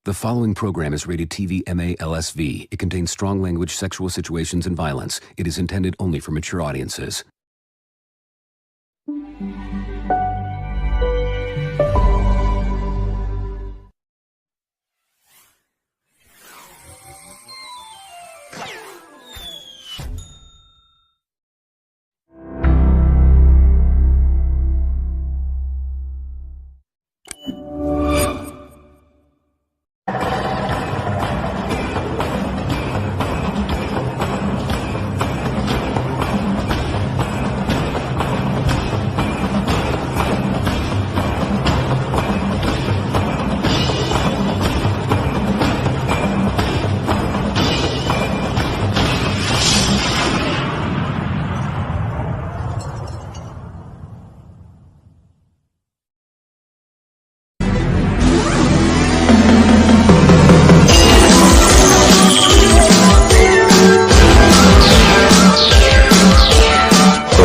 The following program is rated TV MA-LSV. It contains strong language, sexual situations, and violence. It is intended only for mature audiences.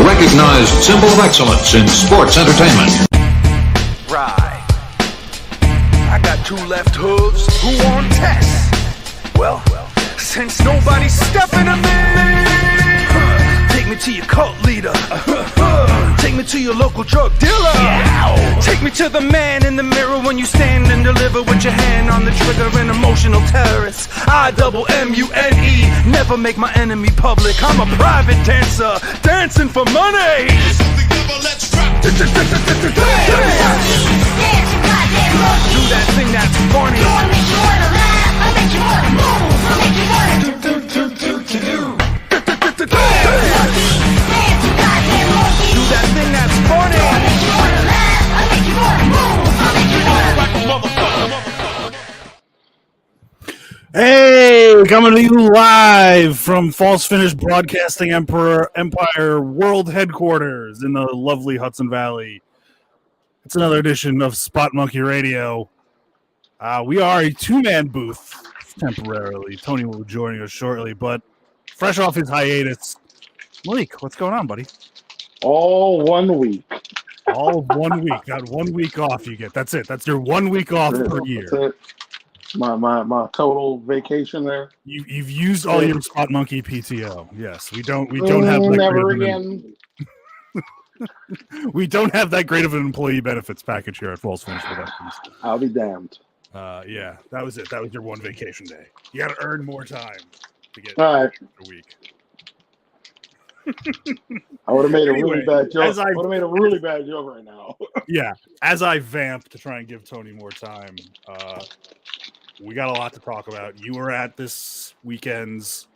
Recognized symbol of excellence in sports entertainment. Right. I got two left hooves who on test. Well, since nobody's stepping to me, take me to your cult leader. Take me to your local drug dealer. Take me to the man in the mirror when you stand and deliver with your hand on the trigger. An emotional terrorist. I-double-M-U-N-E. Never make my enemy public. I'm a private dancer, dancing for money. Do that thing that's funny. I'll make you wanna laugh, I'll make you wanna move, I'll make you wanna do. Do that thing that's funny. I'll make you wanna laugh, I'll make you wanna move, I'll make you wanna. Hey, coming to you live from False Finish Broadcasting Empire World Headquarters in the lovely Hudson Valley. It's another edition of Spot Monkey Radio. We are a two-man booth temporarily. Tony will be joining us shortly, but fresh off his hiatus, Malik, what's going on, buddy? All 1 week. All of 1 week. Got 1 week off you get. That's it. That's your 1 week off per year. That's it. My total vacation there. You've used all your Spot Monkey PTO. Yes, we don't have that never great again. We don't have that great of an employee benefits package here at False Finish Productions. I'll be damned. Yeah, that was it. That was your one vacation day. You got to earn more time to get all right. a week. I would have made a Anyway, really bad joke. as I- I would have made a really bad joke right now. Yeah, as I vamp to try and give Tony more time, we got a lot to talk about. You were at this weekend's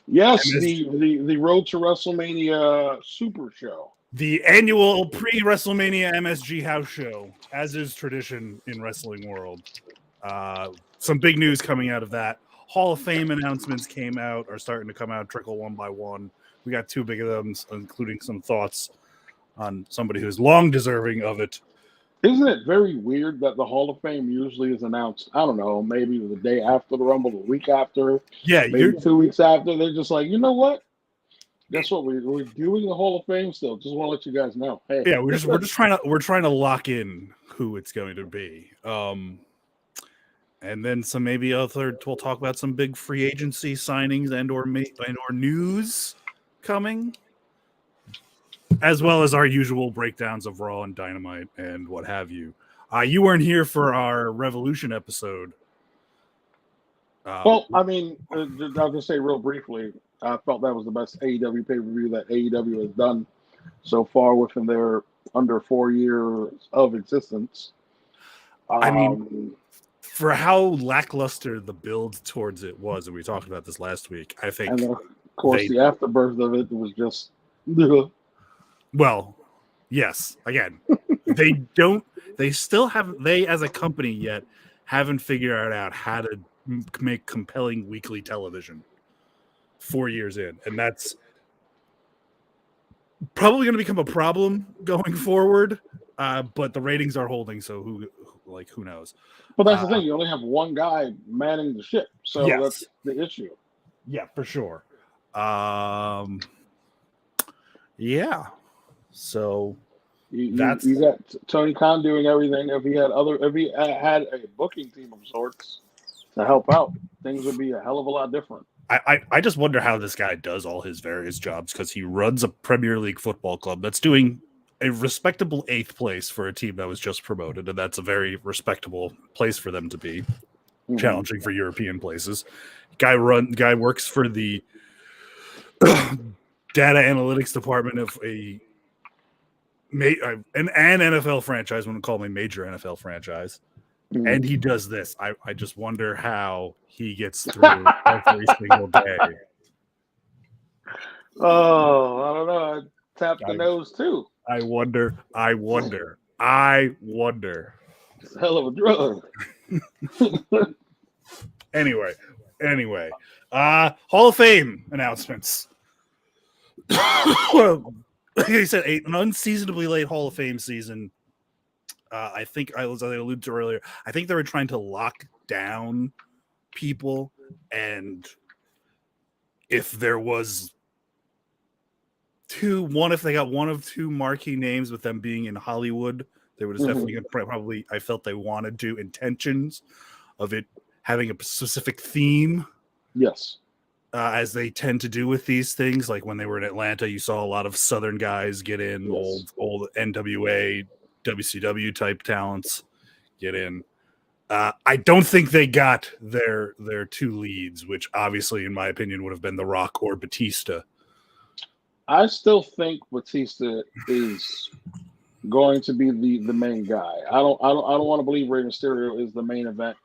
Yes, the Road to WrestleMania Super Show. the annual pre-WrestleMania MSG house show, as is tradition in wrestling world. Some big news coming out of that. Hall of Fame announcements are starting to come out, trickle one by one. We got two big of them, including some thoughts on somebody who's long deserving of it. Isn't it very weird that the Hall of Fame usually is announced, I don't know, maybe the day after the Rumble, the week after, Yeah, maybe 2 weeks after. They're just like, you know what? Guess what? We're doing the Hall of Fame still. Just want to let you guys know. Hey, yeah, we're just trying to lock in who it's going to be. And then some maybe we'll talk about some big free agency signings and or news coming, as well as our usual breakdowns of Raw and Dynamite and what have you. You weren't here for our Revolution episode. Well, I mean, I'll just say real briefly, I felt that was the best AEW pay-per-view that AEW has done so far within their under 4 years of existence. I mean, for how lackluster the build towards it was, and we talked about this last week, I think. And then, of course, the afterbirth of it was just. Well, yes. Again, they still haven't. They as a company yet haven't figured out how to make compelling weekly television. 4 years in, and that's probably going to become a problem going forward. But the ratings are holding, so like who knows? But that's the thing. You only have one guy manning the ship, so Yes. that's the issue. Yeah, for sure. Yeah. So You got Tony Khan doing everything. If he had a booking team of sorts to help out, things would be a hell of a lot different. I just wonder how this guy does all his various jobs, because he runs a Premier League football club that's doing a respectable 8th place for a team that was just promoted, and that's a very respectable place for them to be. Mm-hmm. Challenging for European places. Guy works for the data analytics department of an NFL franchise. Wouldn't call me major NFL franchise. Mm-hmm. And he does this. I just wonder how he gets through every single day. Oh, I don't know. I tapped the nose too. I wonder. It's a hell of a drug. Anyway, Hall of Fame announcements. Well, like I said, an unseasonably late Hall of Fame season. I think I alluded to earlier. I think they were trying to lock down people, and if there was if they got one of two marquee names with them being in Hollywood, they would definitely probably. I felt they wanted to intentions of it having a specific theme. Yes. As they tend to do with these things. Like when they were in Atlanta, you saw a lot of Southern guys get in, old NWA, WCW type talents get in. I don't think they got their two leads, which obviously, in my opinion, would have been The Rock or Batista. I still think Batista is going to be the main guy. I don't want to believe Rey Mysterio is the main event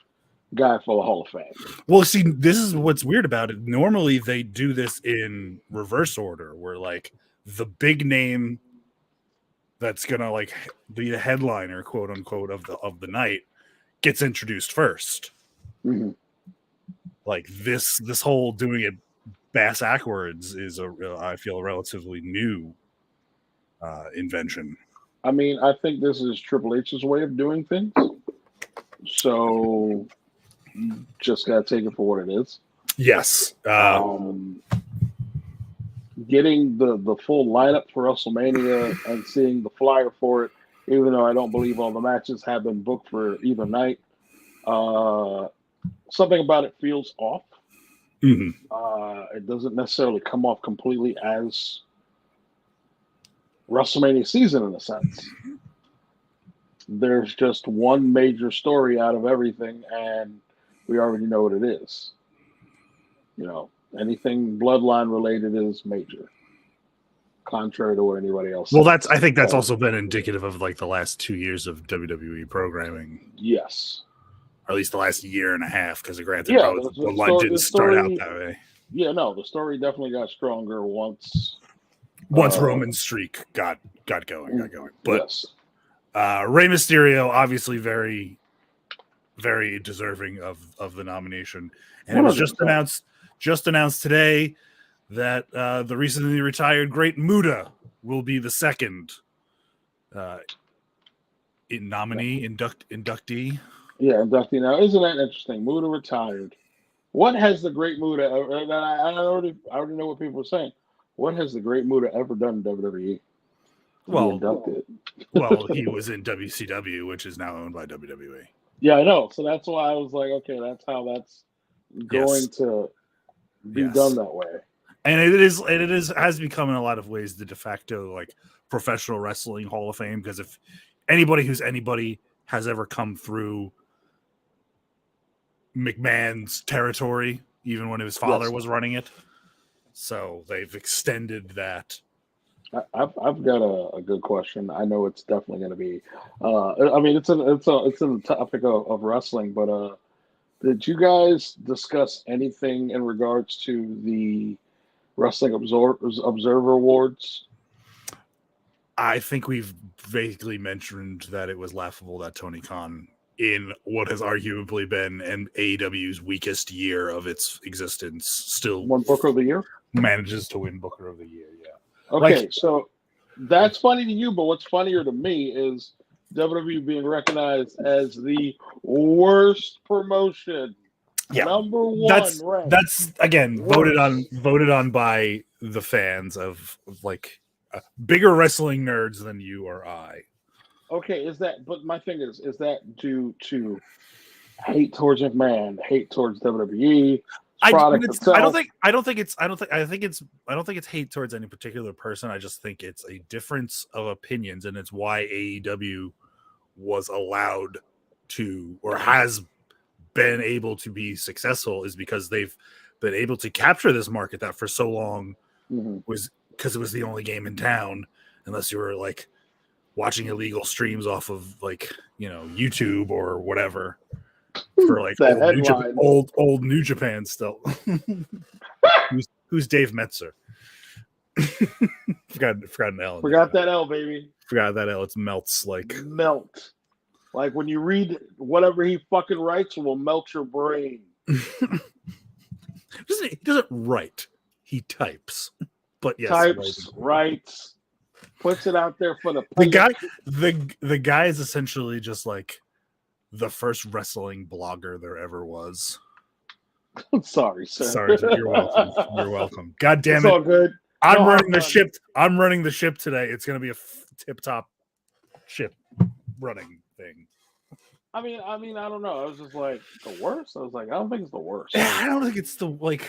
guy for the Hall of Fame. Well, see, this is what's weird about it. Normally they do this in reverse order, where like the big name that's gonna like be the headliner, quote unquote, of the night gets introduced first. Mm-hmm. Like this whole doing it bass backwards is I feel a relatively new invention. I mean, I think this is Triple H's way of doing things. So just gotta take it for what it is. Yes. Getting the full lineup for WrestleMania and seeing the flyer for it, even though I don't believe all the matches have been booked for either night, something about it feels off. Mm-hmm. It doesn't necessarily come off completely as WrestleMania season in a sense. There's just one major story out of everything, and we already know what it is. You know, anything bloodline related is major, contrary to what anybody else Well, says. I think that's also been indicative of like the last 2 years of WWE programming. Yes. Or at least the last year and a half, because granted, the line didn't start out that way. Yeah, no, the story definitely got stronger once Roman's streak got going. But yes. Rey Mysterio, obviously very, very deserving of the nomination. And it was just announced today that the recently retired Great Muta will be the second inductee. Yeah, inductee. Now, isn't that interesting? Muta retired. What has the Great Muta? I already know what people are saying. What has the Great Muta ever done in WWE? Well, he was in WCW, which is now owned by WWE. Yeah, I know. So that's why I was like, okay, that's how that's going to be done that way. And it has become in a lot of ways the de facto like professional wrestling Hall of Fame, because if anybody has ever come through McMahon's territory, even when his father was running it, so they've extended that. I've got a good question. I know it's definitely going to be. I mean, it's in the topic of wrestling, but did you guys discuss anything in regards to the Wrestling Observer Awards? I think we've vaguely mentioned that it was laughable that Tony Khan, in what has arguably been an AEW's weakest year of its existence, still won Booker of the Year, manages to win Booker of the Year. Yeah. Okay, so that's funny to you, but what's funnier to me is WWE being recognized as the worst promotion. Yeah, Number one. That's again Worst. voted on by the fans of like bigger wrestling nerds than you or I. Okay, but my thing is that due to hate towards McMahon, hate towards WWE, I itself? don't think it's hate towards any particular person. I just think it's a difference of opinions, and it's why AEW was allowed to or has been able to be successful is because they've been able to capture this market that for so long was because it was the only game in town, unless you were like watching illegal streams off of like YouTube or whatever. For like old New Japan still. who's Dave Metzer? forgot an L. Forgot that L, baby. Forgot that L. It's melts like melt. Like when you read whatever he fucking writes, it will melt your brain. He doesn't write. He types. But yes, writes, puts it out there for the guy. The guy is essentially just like the first wrestling blogger there ever was. Sorry, sir. Sorry, sir. You're welcome. You're welcome. God damn it. It's all good. I'm running the ship. I'm running the ship today. It's going to be a tip-top ship running thing. I mean, I don't know. I was just like, the worst? I was like, I don't think it's the worst. I don't think it's the, like,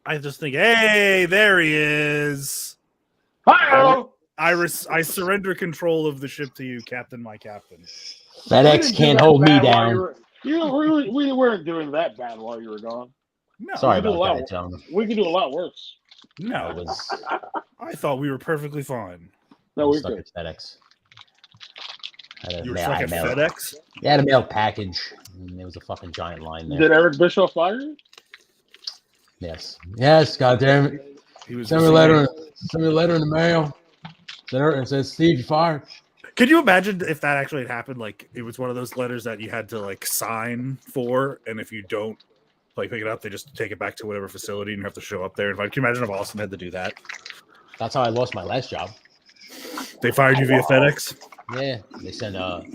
I just think, hey, there he is. Hi-oh! I surrender control of the ship to you, Captain, my captain. FedEx can't hold me down. We weren't doing that bad while you were gone. No, sorry about that, gentlemen. We could do a lot worse. No, it was. I thought we were perfectly fine. No, we stuck could. at FedEx. You were stuck at FedEx? They had a mail package. And there was a fucking giant line there. Did Eric Bischoff fire you? Yes. Yes, goddamn it. Send me a letter in the mail. It says, Steve, you fired. Could you imagine if that actually had happened? Like, it was one of those letters that you had to, like, sign for, and if you don't, like, pick it up, they just take it back to whatever facility, and you have to show up there. And can you imagine if Austin had to do that? That's how I lost my last job. They fired you via FedEx? Yeah. They sent a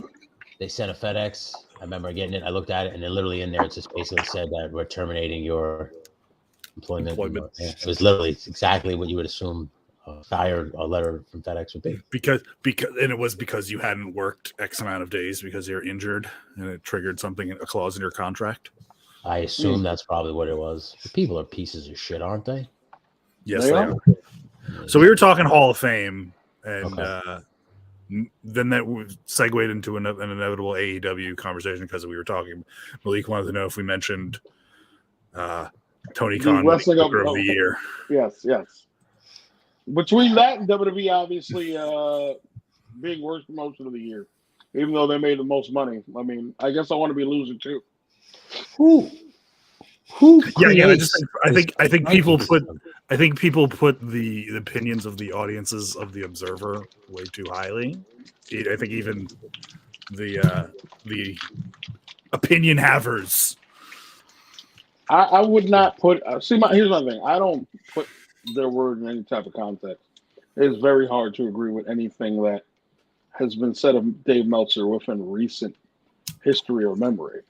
FedEx. I remember getting it. I looked at it, and then literally in there, it just basically said that we're terminating your employment. It was literally exactly what you would assume a letter from FedEx would be. Because it was because you hadn't worked X amount of days because you're injured, and it triggered a clause in your contract. I assume that's probably what it was. The people are pieces of shit, aren't they? Yes, they are. So we were talking Hall of Fame, and then that segued into an inevitable AEW conversation because we were talking. Malik wanted to know if we mentioned Tony Khan Wrestling Booker of the Year. Yes. Between that and WWE, obviously being worst promotion of the year, even though they made the most money. I mean, I guess I want to be loser too. Who? Yeah. I think people put the opinions of the audiences of the Observer way too highly. I think even the opinion havers. I would not put. Here's my thing. I don't put their word in any type of context. It is very hard to agree with anything that has been said of Dave Meltzer within recent history or memory.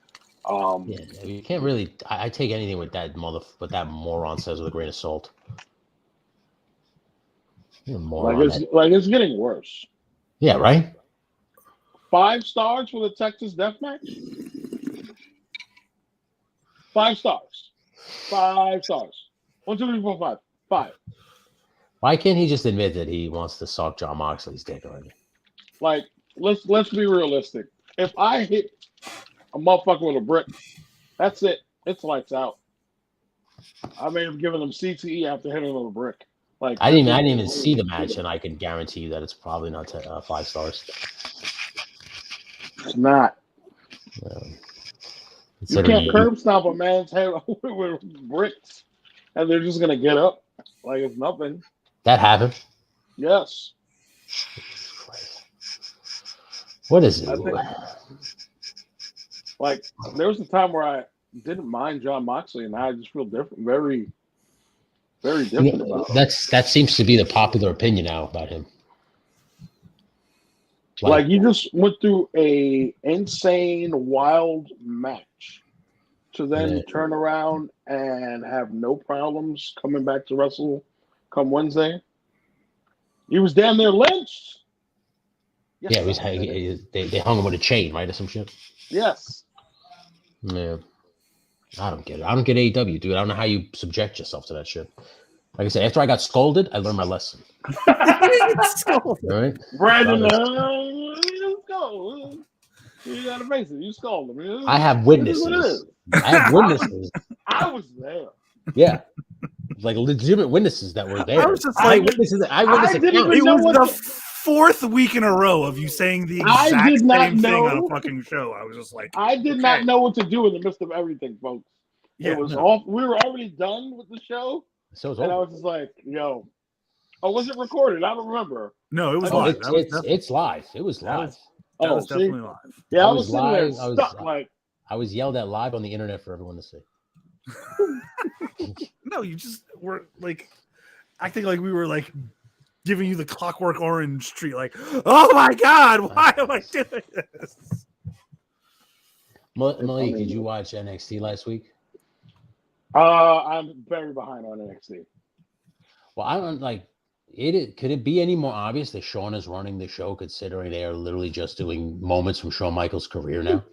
You can't really. I take anything with that moron says with a grain of salt. It's getting worse. Yeah, right. 5 stars for the Texas Death Match. 5 stars. 5 stars. 1, 2, 3, 4, 5. 5. Why can't he just admit that he wants to suck John Moxley's dick already? Like, let's be realistic. If I hit a motherfucker with a brick, that's it. It's lights out. I may have given them CTE after hitting him with a brick. Like I didn't even see the match, and I can guarantee you that it's probably not 5 stars. It's not. You can't curb stomp a man's head with bricks, and they're just gonna get up like it's nothing. That happened. Yes. What is it? Like there was a time where I didn't mind John Moxley, and now I just feel different, very, very different about him. That seems to be the popular opinion now about him. Like you just went through a insane, wild match to then turn around and have no problems coming back to wrestle come Wednesday. He was damn near lynched. Yes, they hung him with a chain, right, or some shit. Yes. Yeah. I don't get it. I don't get AEW, dude. I don't know how you subject yourself to that shit. Like I said, after I got scolded, I learned my lesson. All right, Brandon, let's go. You gotta face it. You scolded me. I have witnesses. I have witnesses. I was there. Yeah, like legitimate witnesses that were there. I was just like, eyewitnesses. It was the fourth week in a row of you saying the exact same thing on a fucking show. I was just like, I did not know what to do in the midst of everything, folks. Yeah, it was off. We were already done with the show. So I was just like, yo. Oh, was it recorded? I don't remember. No, it was live. It's live. It was live. That was definitely live. Yeah, I was sitting there stuck. I was yelled at live on the internet for everyone to see. No, you just were like acting like we were like giving you the Clockwork Orange treat. Like, oh my god, why am I doing this? Malik, did you watch NXT last week? I'm very behind on NXT. Well, I don't like it. Could it be any more obvious that Shawn is running the show, considering they are literally just doing moments from Shawn Michaels' career now?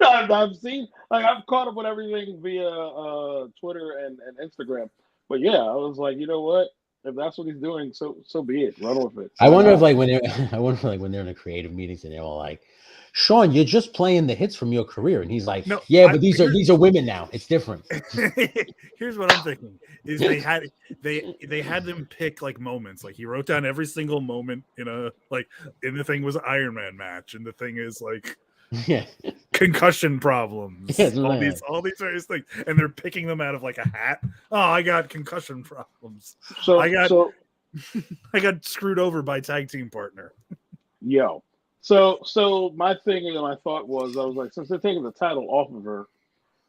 I've seen, I've caught up with everything via Twitter and Instagram. But yeah, I was like, you know what? If that's what he's doing, so be it. Run with it. I wonder if when they're in the creative meetings and they're all like, Shawn, you're just playing the hits from your career, and he's like, no, yeah, but these are women now. It's different. Here's what I'm thinking: is they had them pick like moments. Like he wrote down every single moment in the thing was an Iron Man match, and the thing is like concussion problems, all these various things, and they're picking them out of like a hat. Oh, I got concussion problems. I got screwed over by tag team partner. Yo. So my thing and my thought was, I was like, since they're taking the title off of her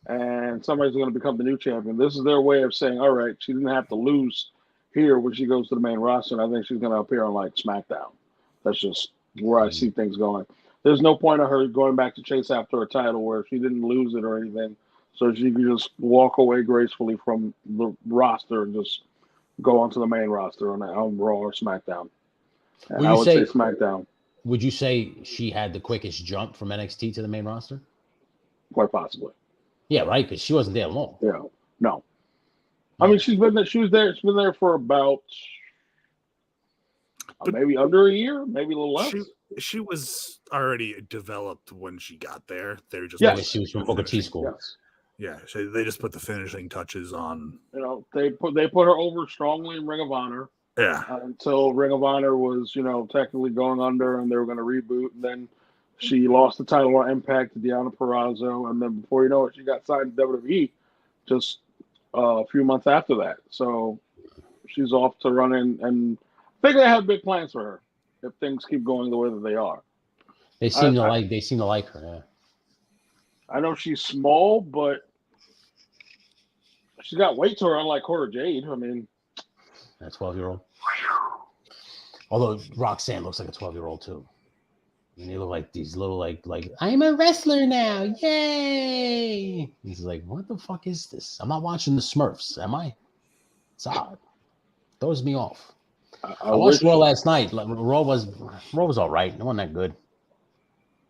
and somebody's going to become the new champion, this is their way of saying, all right, she didn't have to lose here when she goes to the main roster, and I think she's going to appear on like SmackDown. That's just where I see things going. There's no point of her going back to chase after a title where she didn't lose it or anything, so she could just walk away gracefully from the roster and just go onto the main roster on Raw or SmackDown. And I would say SmackDown. Would you say she had the quickest jump from NXT to the main roster? Quite possibly. Yeah, right. Because she wasn't there long. Yeah, no. I mean, she's been there. She's been there for about maybe under a year, maybe a little less. She was already developed when she got there. They're just she was from Booker T school. Yes. Yeah, so they just put the finishing touches on. You know, they put her over strongly in Ring of Honor. Yeah. Until Ring of Honor was, technically going under, and they were going to reboot. And then she lost the title on Impact to Deonna Purrazzo, and then before you know it, she got signed to WWE just a few months after that. So she's off to run in, and I think they have big plans for her if things keep going the way that they are. They seem to like her. Yeah. I know she's small, but she's got weight to her, unlike Cora Jade. I mean. A 12-year-old. Although Roxanne looks like a 12-year-old too. And they look like these little like I'm a wrestler now, yay! He's like, what the fuck is this? I'm not watching the Smurfs, am I? It's odd. Throws me off. I watched Raw last night. Raw was all right. It wasn't that good.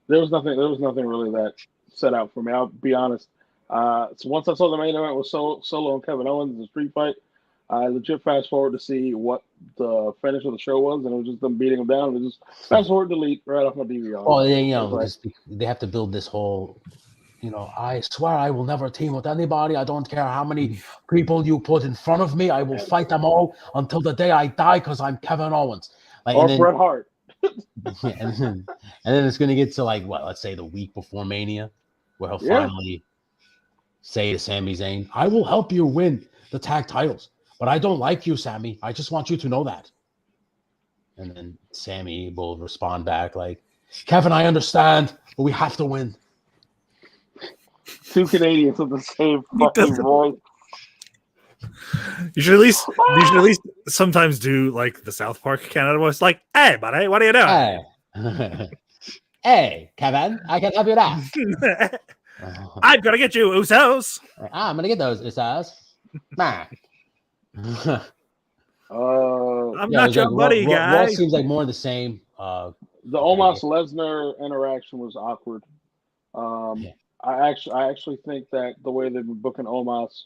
There was nothing really that set out for me. I'll be honest. So once I saw the main event with Solo and Kevin Owens, the street fight, I legit fast forward to see what the finish of the show was, and it was just them beating them down. It just fast forward, delete right off my DVR. Oh, yeah, they have to build this whole, I swear I will never team with anybody. I don't care how many people you put in front of me. I will fight them all until the day I die because I'm Kevin Owens. Or Bret Hart. and then it's going to get to let's say the week before Mania, where he'll finally say to Sami Zayn, I will help you win the tag titles. But I don't like you, Sammy. I just want you to know that. And then Sammy will respond back like, Kevin, I understand, but we have to win. Two Canadians with the same fucking voice. You should at least sometimes do like the South Park Canada voice, like, hey, buddy, what are you doing? Hey, Hey, Kevin, I can help you out. I'm gonna get you, Usos. I'm gonna get those Usos. Nah. I'm Yeah, not your buddy, guy. Raw seems like more of the same. The Omos Lesnar interaction was awkward. Yeah. I actually think that the way they've been booking Omos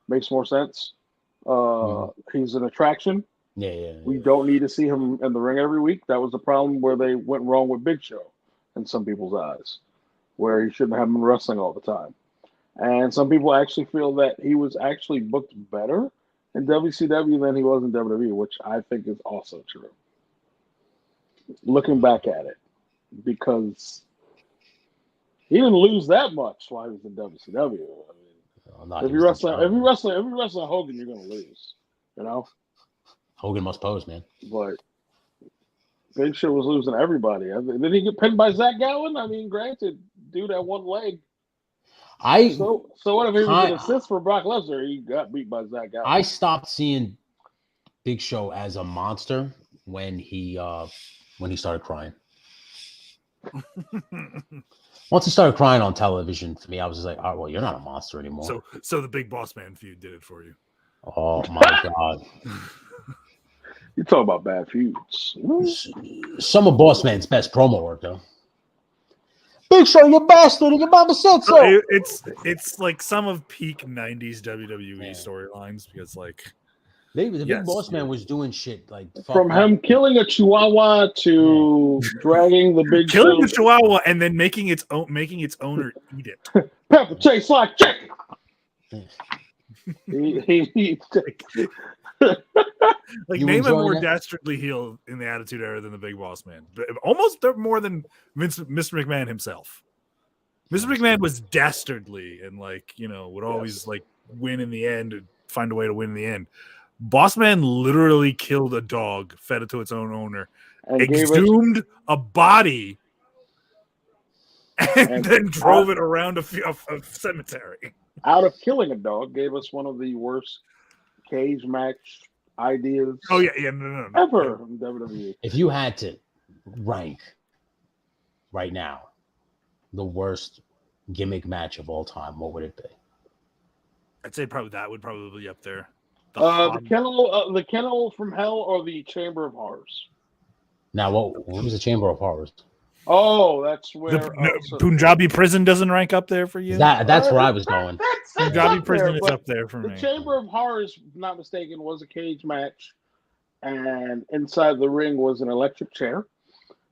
makes more sense. He's an attraction. Yeah. We don't need to see him in the ring every week. That was the problem where they went wrong with Big Show in some people's eyes, where he shouldn't have been wrestling all the time. And some people actually feel that he was actually booked better in WCW than he was in WWE, which I think is also true. Looking back at it, because he didn't lose that much while he was in WCW. I mean, if you wrestle Hogan, you're going to lose. You know, Hogan must pose, man. But Big Show was losing everybody. Did he get pinned by Zach Gowen? I mean, granted, dude had one leg. So what if he was an assist for Brock Lesnar? He got beat by Zach Gowen. I stopped seeing Big Show as a monster when he started crying. Once he started crying on television, for me, I was just like, "Oh, well, you're not a monster anymore." So the Big Boss Man feud did it for you. Oh my God! You talk about bad feuds. Some of Boss Man's best promo work, though. Big Show, you bastard! And your mama said so. It's like some of peak '90s WWE storylines because like the Big Boss Man was doing shit like from him killing a Chihuahua to dragging the Big killing the Chihuahua and then making its owner eat it. Pepper tastes like chicken. Like name him more dastardly heel in the Attitude Era than the Big Boss Man. Almost more than Mr. McMahon himself. Mr. McMahon was dastardly and would always win in the end and find a way to win in the end. Boss Man literally killed a dog, fed it to its own owner, and exhumed a body, and then drove it around a cemetery. Out of killing a dog, gave us one of the worst cage match ideas. Oh yeah, no. Ever in WWE. If you had to rank right now the worst gimmick match of all time, what would it be? I'd say that would probably be up there. The kennel from hell or the Chamber of Horrors. Now, what was the Chamber of Horrors? Oh, that's where Punjabi Prison doesn't rank up there for you. That's where I was going. Punjabi Prison is up there for me. The Chamber of Horrors, if not mistaken, was a cage match, and inside the ring was an electric chair.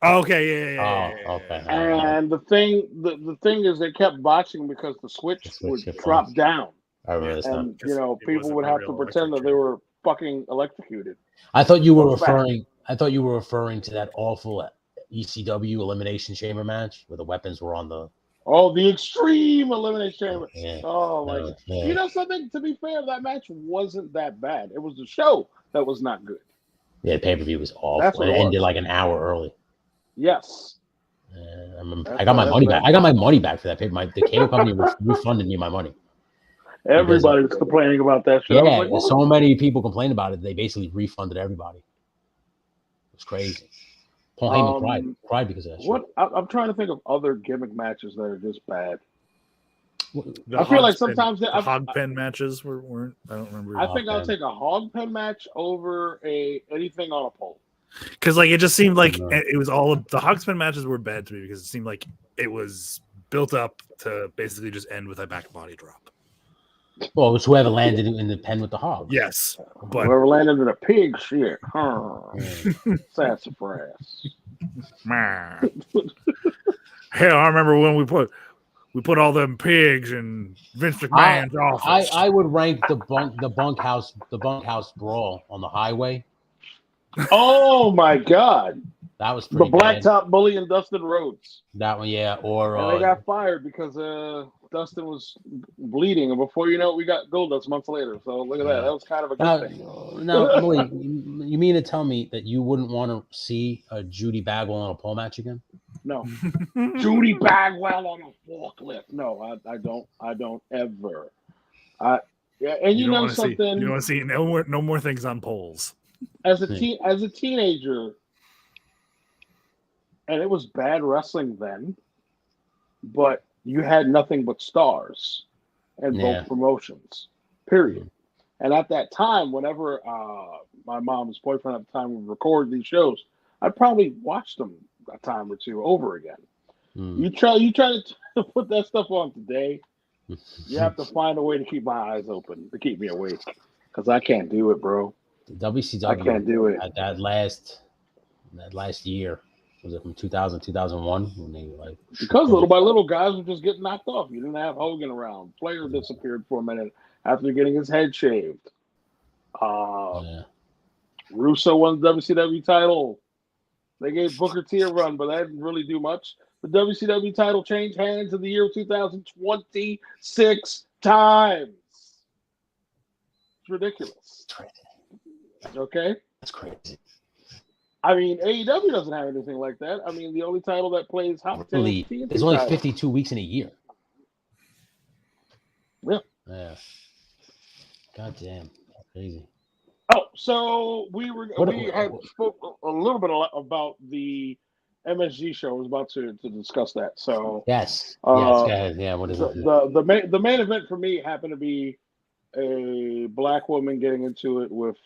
Okay, yeah. Okay. And the thing is, they kept botching because the switch would drop down. I remember this and people would have to pretend that they were fucking electrocuted. I thought you were referring to that awful ECW Elimination Chamber match where the weapons were on the. Oh, the Extreme Elimination Chamber. Yeah. Oh my God. Yeah. You know something? To be fair, that match wasn't that bad. It was the show that was not good. Yeah, pay-per-view was awful. It ended like an hour early. Yes. I got my money back. I got my money back for that paper. The cable company refunded me my money. Everybody was complaining about that show. Yeah, so many people complained about it. They basically refunded everybody. It was crazy. Paul Heyman cried because of that show. I'm trying to think of other gimmick matches that are just bad. I feel like sometimes the hog pen matches weren't. I don't remember. I think I'll take a hog pen match over anything on a pole. Because it just seemed like it was all of the hog pen matches were bad to me because it seemed like it was built up to basically just end with a back body drop. Well, it was whoever landed in the pen with the hog. Yes, but whoever landed in a pig shit. Sassafras. Hell, I remember when we put all them pigs in Vince McMahon's office. I would rank the bunkhouse brawl on the highway. Oh my God. That was pretty the Blacktop Bully and Dustin Rhodes. That one, yeah. Or and they got fired because Dustin was bleeding, and before you know it, we got Goldust months later. So look at that. That was kind of a good thing. Now, Emily, you mean to tell me that you wouldn't want to see a Judy Bagwell on a pole match again? No. Judy Bagwell on a forklift. No, I don't ever. And you know something? You don't want to see no more things on poles. As a teenager, and it was bad wrestling then, but you had nothing but stars in both promotions, period. And at that time, whenever my mom's boyfriend at the time would record these shows, I'd probably watch them a time or two over again. You try to put that stuff on today, you have to find a way to keep my eyes open, to keep me awake, because I can't do it, bro. The WCW, I can't do it. At that last year, was it from 2000, 2001? When they like because little by little, guys were just getting knocked off. You didn't have Hogan around. Flair disappeared for a minute after getting his head shaved. Russo won the WCW title. They gave Booker T a run, but that didn't really do much. The WCW title changed hands in the year 2026 times. It's ridiculous. Okay? That's crazy. I mean, AEW doesn't have anything like that. I mean, the only title that plays hot really, there's only 52 weeks in a year. Yeah. Yeah. God damn. Crazy. Oh, so we had spoke a little bit about the MSG show. I was about to discuss that. So yes, go ahead. Yeah, what is it? The main event for me happened to be a black woman getting into it with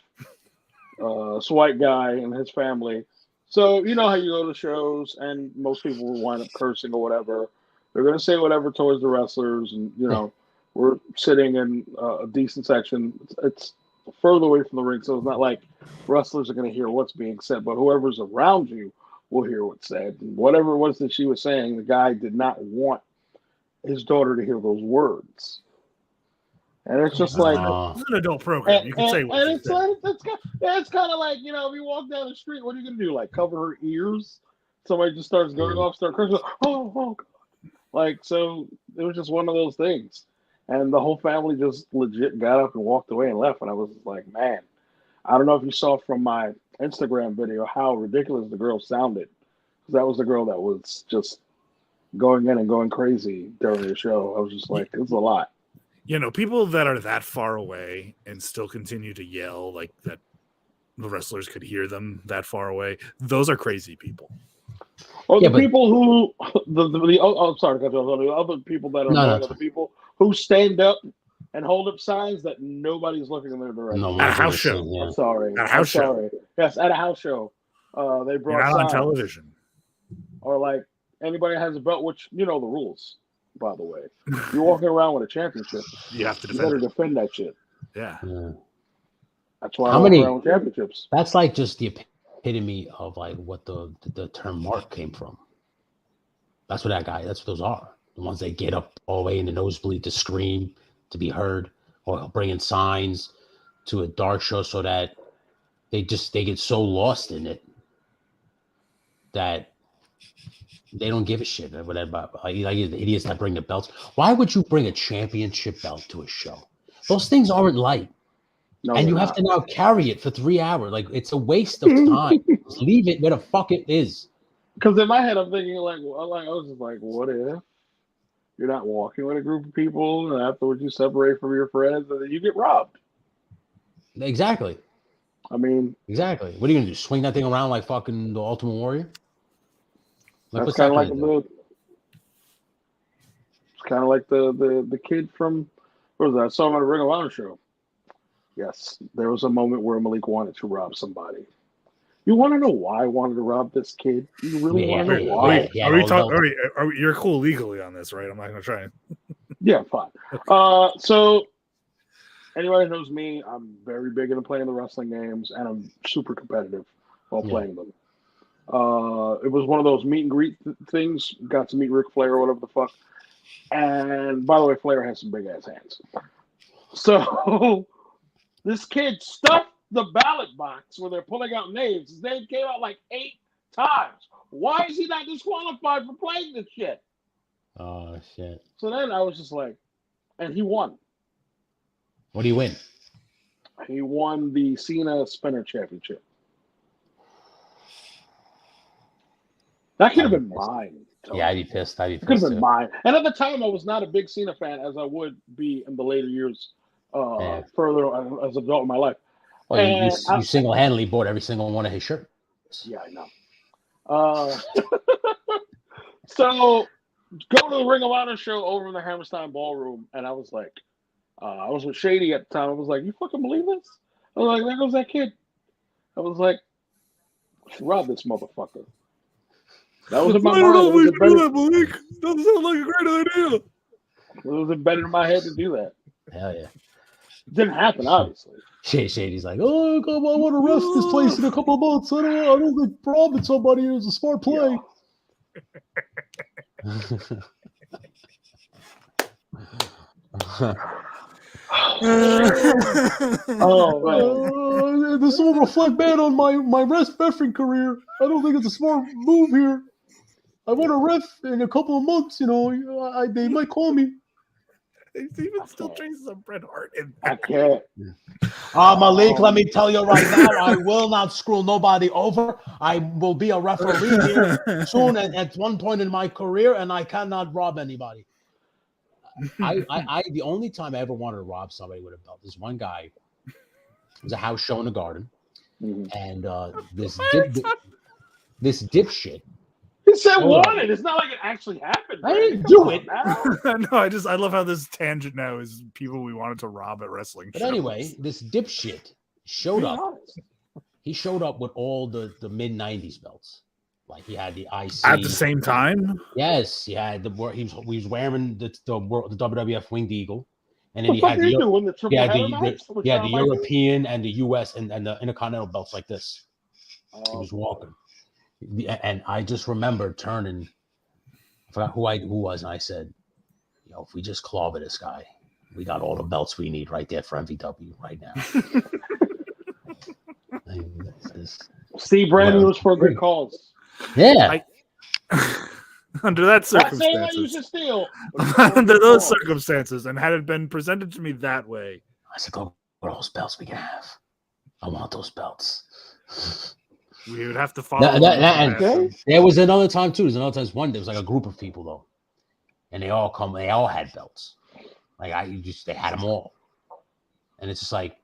a white guy and his family. So you know how you go to shows and most people will wind up cursing or whatever. They're going to say whatever towards the wrestlers, and you know we're sitting in a decent section. It's further away from the ring, so it's not like wrestlers are going to hear what's being said, but whoever's around you will hear what's said. And whatever it was that she was saying, the guy did not want his daughter to hear those words. And it's just like it's an adult program. You can say what you say. It's kind of like, you know, if you walk down the street, what are you going to do? Like cover her ears? Somebody just starts going off, start cursing. Oh, God. Like, so it was just one of those things. And the whole family just legit got up and walked away and left. And I was like, man, I don't know if you saw from my Instagram video how ridiculous the girl sounded. Because that was the girl that was just going in and going crazy during the show. I was just like, it's a lot. You know, people that are that far away and still continue to yell like that the wrestlers could hear them that far away, those are crazy people. Or the people who, sorry, the other people that are other people who stand up and hold up signs that nobody's looking in their direction. At a house show. Yeah. I'm sorry. At a house show. Yes, at a house show. They brought You're not signs. on television. Or like anybody has a belt, which you know the rules, by the way. You're walking around with a championship. You have to defend. You better defend that shit. Yeah. That's why I walk around with championships. That's like just the epitome of like what the term mark came from. That's what that's what those are. The ones that get up all the way in the nosebleed to scream, to be heard, or bringing signs to a dark show so that they get so lost in it that they don't give a shit about like the idiots that bring the belts. Why would you bring a championship belt to a show? Those things aren't light. No, and you have to now carry it for 3 hours. Like, it's a waste of time. Just leave it where the fuck it is. Because in my head, I'm thinking I was just like, what if you're not walking with a group of people and afterwards you separate from your friends and then you get robbed? Exactly. I mean, exactly. What are you gonna do? Swing that thing around like fucking the Ultimate Warrior? Like, that's kind of like it's kind of like the kid from what was that? I saw him on a Ring of Honor show. Yes, there was a moment where Malik wanted to rob somebody. You want to know why I wanted to rob this kid? You really want to know why? You're cool legally on this, right? I'm not going to try. Yeah, fine. So anybody who knows me, I'm very big into playing the wrestling games, and I'm super competitive while playing them. It was one of those meet and greet things. Got to meet Ric Flair or whatever the fuck. And by the way, Flair has some big ass hands. So this kid stuffed the ballot box where they're pulling out names. His name came out like 8 times. Why is he not disqualified for playing this shit? Oh, shit. So then I was just like, and he won. What do you win? He won the Cena Spinner Championship. That could have been mine. Totally. Yeah, I'd be pissed. It could have been mine. And at the time, I was not a big Cena fan as I would be in the later years, further as an adult in my life. Well, you single-handedly bought every single one of his shirts. Yeah, I know. So go to the Ring of Honor show over in the Hammerstein Ballroom, and I was like, I was with Shady at the time. I was like, you fucking believe this? I was like, there goes that kid. I was like, rob this motherfucker. That was in my I don't mind. know if It was we can do that, embedded, Malik. Doesn't sound like a great idea. it was embedded in my head to do that. Hell yeah. It didn't happen, obviously. Shady's like, oh, I want to rest this place in a couple of months. I don't think robbing somebody is a smart play. This will reflect bad on my ref-effing career. I don't think it's a smart move here. I want to ref in a couple of months. They might call me. He's even still traces on Bret Hart. I can't. Malik, let me tell you right now, I will not screw nobody over. I will be a referee here soon at one point in my career, and I cannot rob anybody. I the only time I ever wanted to rob somebody with a belt, this one guy, it was a house show in the garden, and this dipshit. He said wanted. It's not like it actually happened. I didn't do it. No, I love how this tangent now is people we wanted to rob at wrestling shows. But anyway, this dipshit showed up. He showed up with all the mid-90s belts. Like he had the IC at the same time. Yes, he had he was wearing the WWF Winged Eagle, and then he had the European and the US and the Intercontinental belts like this. He was walking, and I just remember turning. I forgot who was, and I said, if we just clobber this guy, we got all the belts we need right there for MVW right now. Steve Brandon was for a good cause. Yeah. Under that circumstances, not saying that you should steal. Under those circumstances, and had it been presented to me that way, I said, "Go for those belts we can have. I want those belts." We would have to follow. There was another time too. There was like a group of people though, and they all had belts. Like they had them all, and it's just like,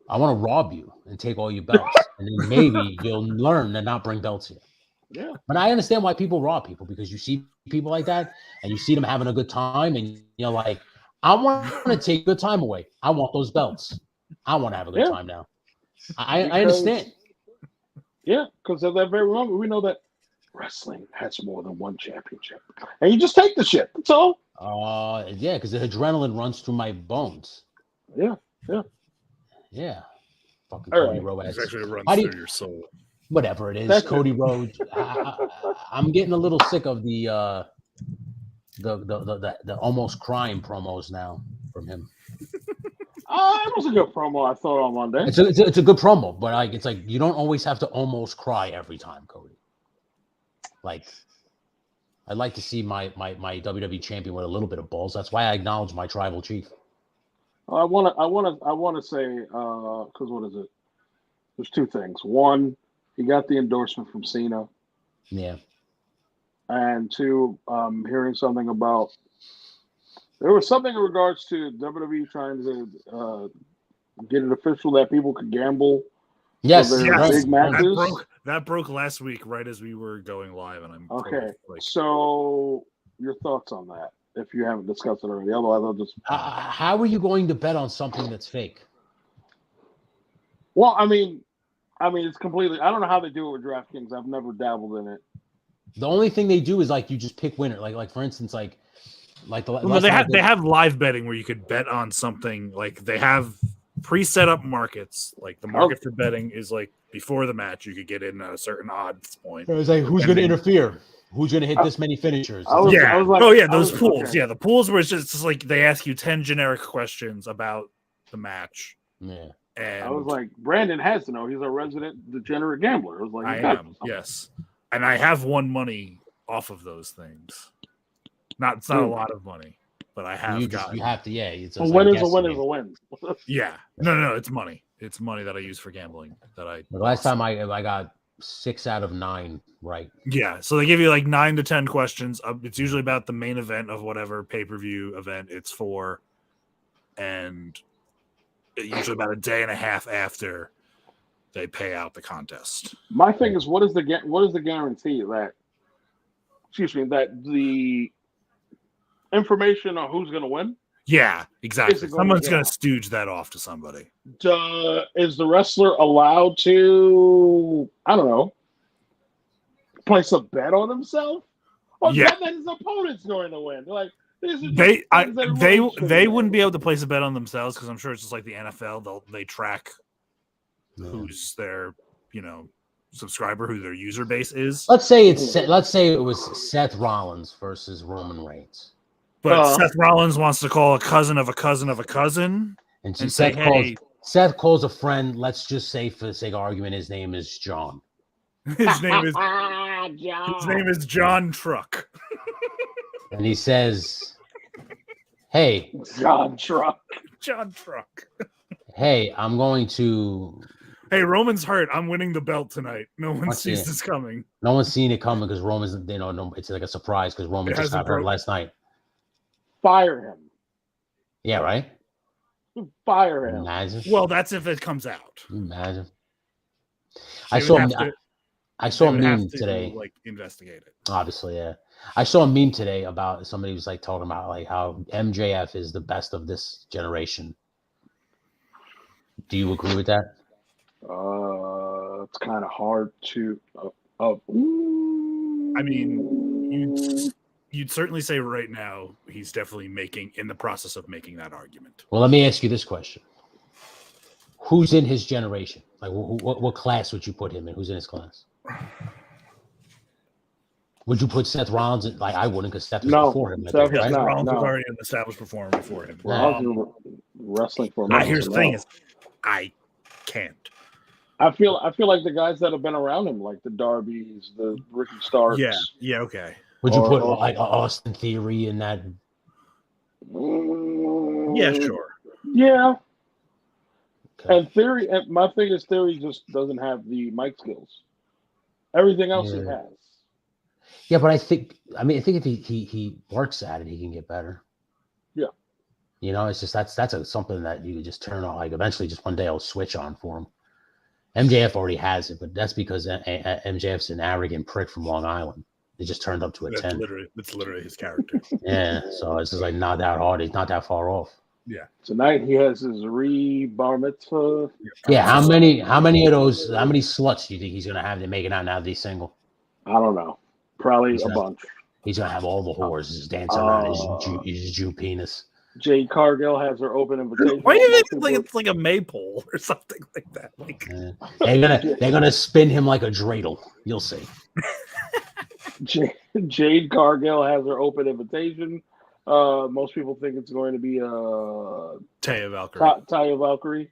I want to rob you and take all your belts, and then maybe you'll learn to not bring belts here. Yeah. But I understand why people rob people, because you see people like that and you see them having a good time, and you're like, I want to take good time away. I want those belts. I want to have a good time now. I understand. Yeah, because at that very moment, we know that wrestling has more than one championship. And you just take the shit. That's all. Yeah, because the adrenaline runs through my bones. Yeah. Yeah. Fucking Cody Rhodes. It actually runs through your soul. Whatever it is, Cody Rhodes. I'm getting a little sick of the almost crying promos now from him. It was a good promo, I thought, on Monday. It's a good promo, but it's like you don't always have to almost cry every time, Cody. Like, I'd like to see my WWE champion with a little bit of balls. That's why I acknowledge my tribal chief. I want to say, because what is it? There's two things. One, he got the endorsement from Cena. Yeah. And two, hearing something about, there was something in regards to WWE trying to get it official that people could gamble. Yes. Big matches. That broke last week, right as we were going live, and I'm okay. So your thoughts on that, if you haven't discussed it already? Otherwise, I'll just. How are you going to bet on something that's fake? Well, I mean, it's completely. I don't know how they do it with DraftKings. I've never dabbled in it. The only thing they do is like you just pick winner. Like for instance, like they have live betting where you could bet on something. Like they have pre-set up markets. Like the market for betting is like before the match, you could get in at a certain odds point. It's like who's going to interfere? Who's going to hit this many finishers? Those pools. Okay. Yeah, the pools where it's just like they ask you 10 generic questions about the match. Yeah. And I was like, Brandon has to know. He's a resident degenerate gambler. I was like, I am. Yes. And I have won money off of those things. It's not a lot of money, but I have gotten. You have to, yeah. It's a win is a win is a win. Yeah. No. It's money. It's money that I use for gambling. The last time I got 6 out of 9 right. Yeah. So they give you like 9 to 10 questions. It's usually about the main event of whatever pay-per-view event it's for. And usually about a day and a half after. they pay out the contest. My thing is, what is the guarantee that? Excuse me, that the information on who's going to win. Yeah, exactly. Someone's going to out? stooge that off to somebody. Is the wrestler allowed to, I don't know, place a bet on himself? Or bet that his opponent's going to win? Like, they wouldn't be able to place a bet on themselves because I'm sure it's just like the NFL. They track who's their, subscriber, who their user base is. Let's say it was Seth Rollins versus Roman Reigns. But Seth Rollins wants to call a cousin of a cousin of a cousin, and Seth calls a friend. Let's just say, for the sake of argument, his name is John. His name is John Truck. And he says, "Hey, John Truck. Hey, I'm going to. Hey, Roman's hurt. I'm winning the belt tonight. No one sees this coming. No one's seen it coming because Roman's, it's like a surprise because Roman just got hurt last night. Fire him. Yeah, right? Fire him. Imagine. Well, that's if it comes out. Imagine. I saw a meme today. Like, investigate it. Obviously, yeah. I saw a meme today about somebody was like talking about like how MJF is the best of this generation. Do you agree with that? It's kind of hard to. I mean, you'd certainly say right now he's definitely in the process of making that argument. Well, let me ask you this question: who's in his generation? Like, what class would you put him in? Who's in his class? Would you put Seth Rollins in? Like, I wouldn't, because Seth was before him. Seth Rollins was already an established performer before him. Wrestling for a here's the thing: is I can't. I feel like the guys that have been around him, like the Darbys, the Ricky Starks. Yeah, okay. Would you put like Austin Theory in that? Yeah, sure. Yeah. Okay. And Theory, my thing is Theory just doesn't have the mic skills. Everything else he has. Yeah, but I think if he works at it, he can get better. Yeah. It's just that's something that you could just turn on. Like, eventually, just one day I'll switch on for him. MJF already has it, but that's because MJF's an arrogant prick from Long Island. It just turned up to a 10. That's literally his character. Yeah, so it's just like not that hard. He's not that far off. Yeah. Tonight he has his bar mitzvah. Yeah. How many sluts do you think he's gonna have to make it out now that he's single? I don't know. Probably a bunch. He's gonna have all the whores just dancing around his Jew penis. Jade Cargill has her open invitation. Why do you think like it's like a maypole or something like that? Like, they're gonna spin him like a dreidel. You'll see. Jade Cargill has her open invitation. Most people think it's going to be Taya Valkyrie. Taya Valkyrie,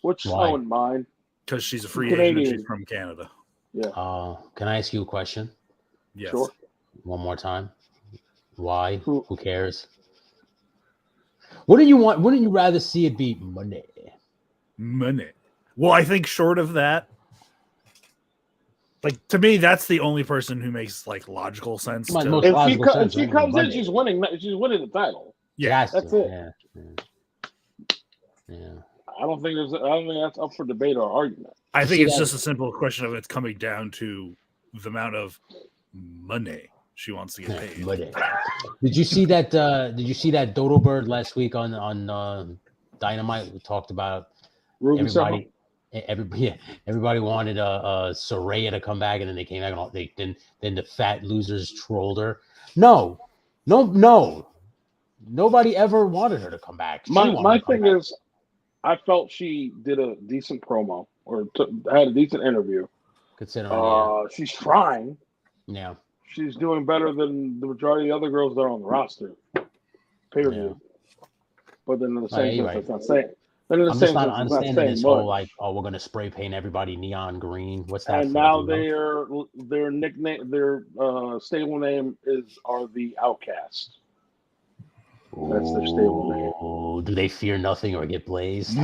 which I wouldn't mind because she's a free agent and she's from Canada. Yeah. Can I ask you a question? Yes. Sure. One more time. Why? Who cares? Wouldn't you rather see it be money? Well, I think short of that, like, to me, that's the only person who makes like logical sense. If she comes in, she's winning. She's winning the title. Yeah, that's it. Yeah. I don't think that's up for debate or argument. I think it's just a simple question of it's coming down to the amount of money she wants to get paid. Did you see that? Did you see that Dodo Bird last week on Dynamite? We talked about everybody wanted Saraya to come back, and then they came back and then the fat losers trolled her. No, nobody ever wanted her to come back. My thing is, I felt she did a decent promo or had a decent interview. Considering she's trying. Yeah. She's doing better than the majority of the other girls that are on the roster. Period. Yeah. But then in the same sense, that's not saying. I'm just not understanding this whole like, we're gonna spray paint everybody neon green. What's that? And now their nickname, their stable name are the Outcast. That's their stable name. Do they fear nothing or get blazed?